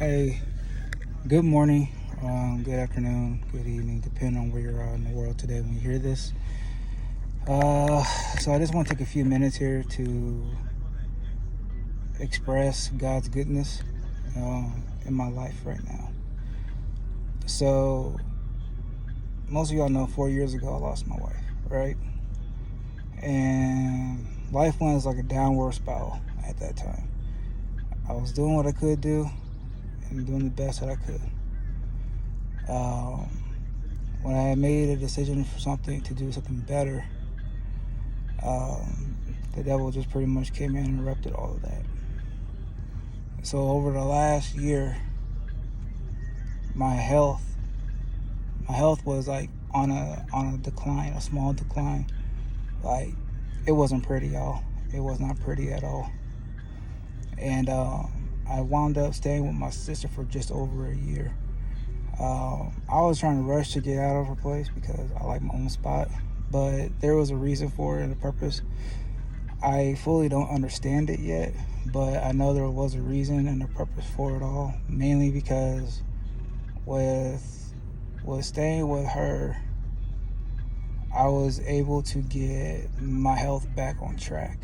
Hey, good morning, good afternoon, good evening, depending on where you're at in the world today when you hear this. So I just want to take a few minutes here to express God's goodness in my life right now. So most of y'all know 4 years ago I lost my wife, right? And life went like a downward spiral at that time. I was doing what I could do and doing the best that I could. When I made a decision for to do something better, the devil just pretty much came in and interrupted all of that. So over the last year, my health was like on a decline, a small decline. Like, it wasn't pretty, y'all. It was not pretty at all. And I wound up staying with my sister for just over a year. I was trying to rush to get out of her place because I like my own spot, but there was a reason for it and a purpose. I fully don't understand it yet, but I know there was a reason and a purpose for it all, mainly because with staying with her, I was able to get my health back on track.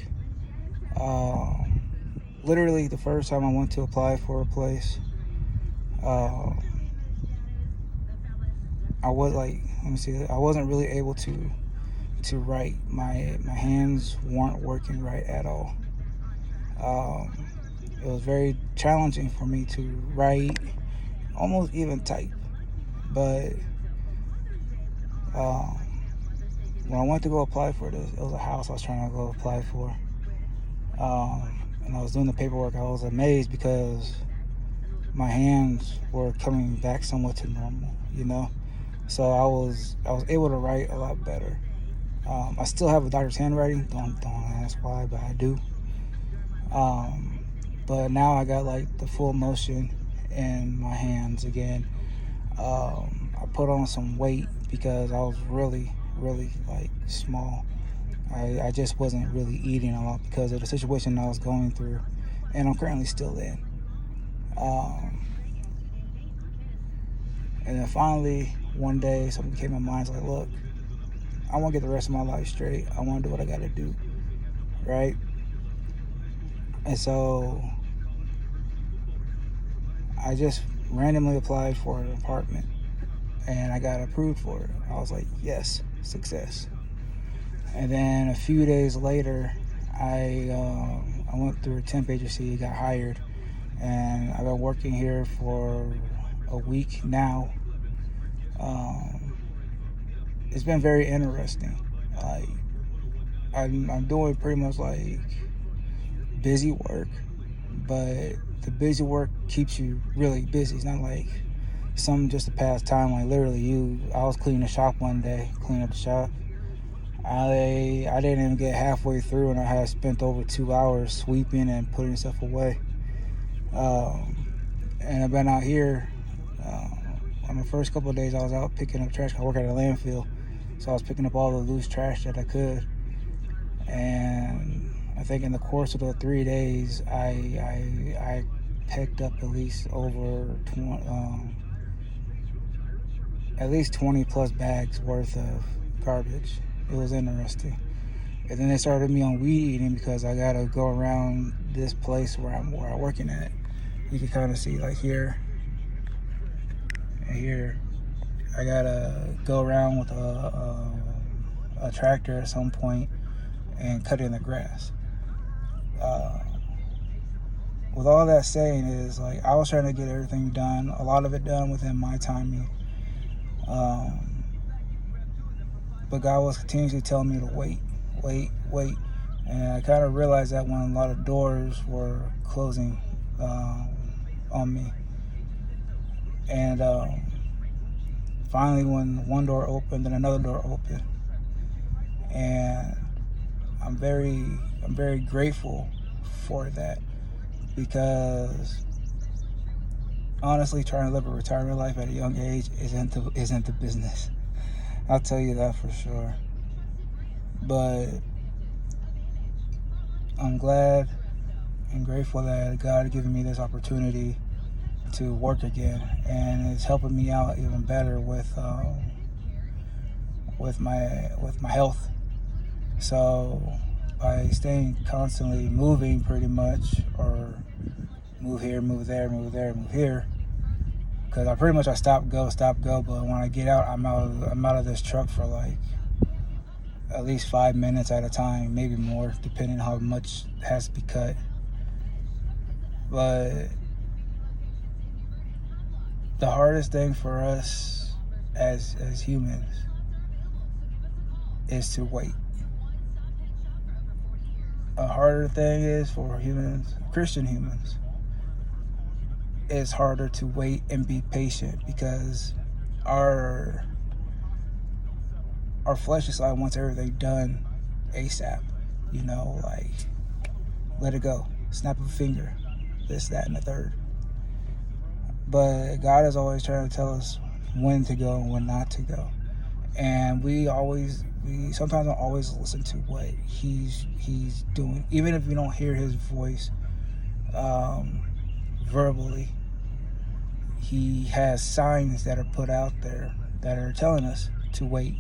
Literally, the first time I went to apply for a place, I was like, I wasn't really able to write. My hands weren't working right at all. It was very challenging for me to write, almost even type. But when I went to go apply for this, it was a house I was trying to go apply for. And I was doing the paperwork. I was amazed because my hands were coming back somewhat to normal, So I was able to write a lot better. I still have a doctor's handwriting. Don't ask why, but I do. But now I got like the full motion in my hands again. I put on some weight because I was really like small. I just wasn't really eating a lot because of the situation I was going through, and I'm currently still in. And then finally, one day, something came in my mind. It's like, look, I want to get the rest of my life straight. I want to do what I got to do, right? And so I just randomly applied for an apartment, and I got approved for it. I was like, yes, success. And then a few days later, I went through a temp agency, got hired, and I've been working here for a week now. It's been very interesting. Like, I'm doing pretty much like busy work, but the busy work keeps you really busy. It's not like something just to pass time. Like, literally, I was cleaning the shop one day, cleaning up the shop. I didn't even get halfway through, and I had spent over 2 hours sweeping and putting stuff away. And I've been out here. On the first couple of days, I was out picking up trash. I work at a landfill, so I was picking up all the loose trash that I could. And I think in the course of the 3 days, I picked up at least over 20 plus bags worth of garbage. It was interesting. And then they started me on weed eating because I gotta go around this place where I'm working at. You can kind of see like here and here. I gotta go around with a tractor at some point and cut in the grass. With all that saying is, like, I was trying to get everything done, a lot of it done within my timing. But God was continuously telling me to wait. And I kind of realized that when a lot of doors were closing on me. And finally, when one door opened, then another door opened. And I'm very grateful for that, because honestly, trying to live a retirement life at a young age isn't the business. I'll tell you that for sure. But I'm glad and grateful that God had given me this opportunity to work again, and it's helping me out even better with my health. So by staying constantly moving, pretty much, or move here, move there, move there, move here, because I stop go, but when I get out, I'm out of this truck for like at least 5 minutes at a time, maybe more, depending on how much has to be cut. But the hardest thing for us as humans is to wait. A harder thing is for humans, Christian humans, it's harder to wait and be patient, because our fleshly side wants everything done ASAP. Like, let it go, snap of a finger, this, that, and the third. But God is always trying to tell us when to go and when not to go. And we sometimes don't always listen to what he's doing, even if we don't hear his voice verbally. He has signs that are put out there that are telling us to wait,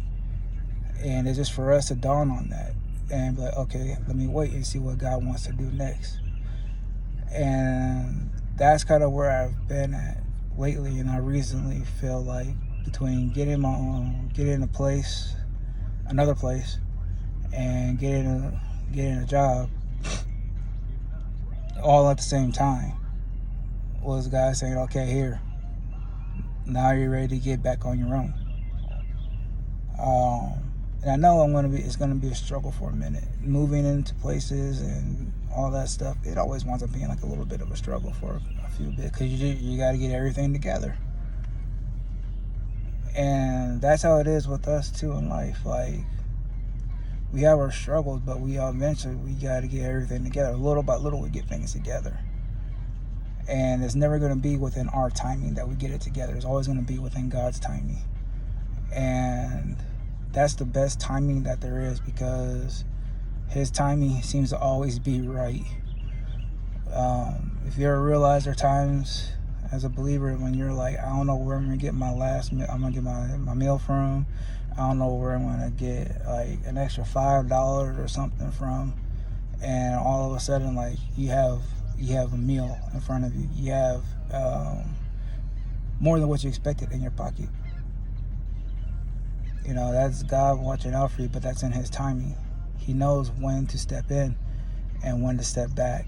and it's just for us to dawn on that and be like, okay, let me wait and see what God wants to do next. And that's kind of where I've been at lately, and I recently feel like between getting another place, and getting a job, all at the same time, was God saying, okay, here, now you're ready to get back on your own. And I know it's gonna be a struggle for a minute, moving into places and all that stuff. It always winds up being like a little bit of a struggle for a few bit, because you got to get everything together. And that's how it is with us too in life. Like, we have our struggles, but we eventually got to get everything together. Little by little, we get things together. And it's never going to be within our timing that we get it together. It's always going to be within God's timing. And that's the best timing that there is, because his timing seems to always be right. If you ever realize there are times as a believer when you're like, I don't know where I'm going to get my my meal from. I don't know where I'm going to get like an extra $5 or something from. And all of a sudden, like, you have a meal in front of you. You have more than what you expected in your pocket. That's God watching out for you, but that's in his timing. He knows when to step in and when to step back.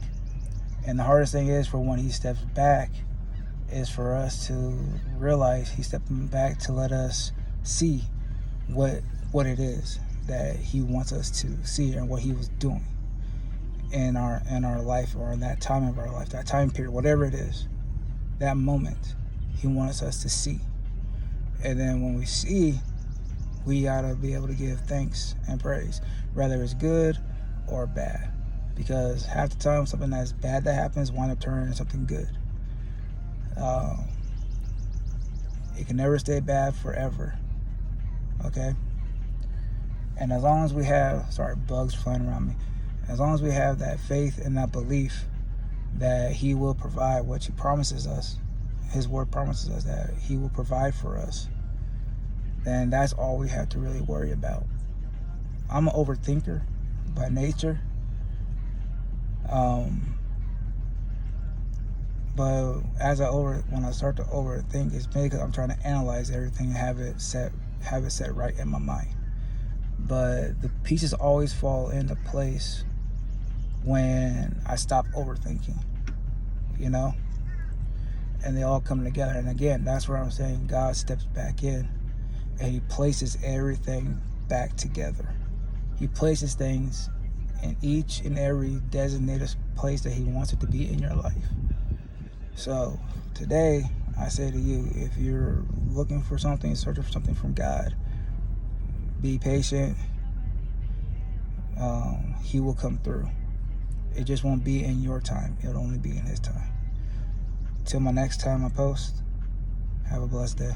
And the hardest thing is, for when he steps back, is for us to realize he's stepping back to let us see what it is that he wants us to see, and what he was doing in our life, or in that time of our life, that time period, whatever it is, that moment, he wants us to see. And then when we see, we gotta be able to give thanks and praise, whether it's good or bad, because half the time something that's bad that happens winds up turning into something good. It can never stay bad forever, okay? And as long as we have, bugs flying around me, as long as we have that faith and that belief that he will provide what he promises us, his word promises us that he will provide for us, then that's all we have to really worry about. I'm an overthinker by nature. But when I start to overthink, it's maybe because I'm trying to analyze everything and have it set right in my mind. But the pieces always fall into place when I stop overthinking, and they all come together. And again, that's where I'm saying God steps back in, and he places everything back together. He places things in each and every designated place that he wants it to be in your life. So today, I say to you, if you're looking for something, searching for something from God, be patient. He will come through. It just won't be in your time. It'll only be in his time. Till my next time I post, have a blessed day.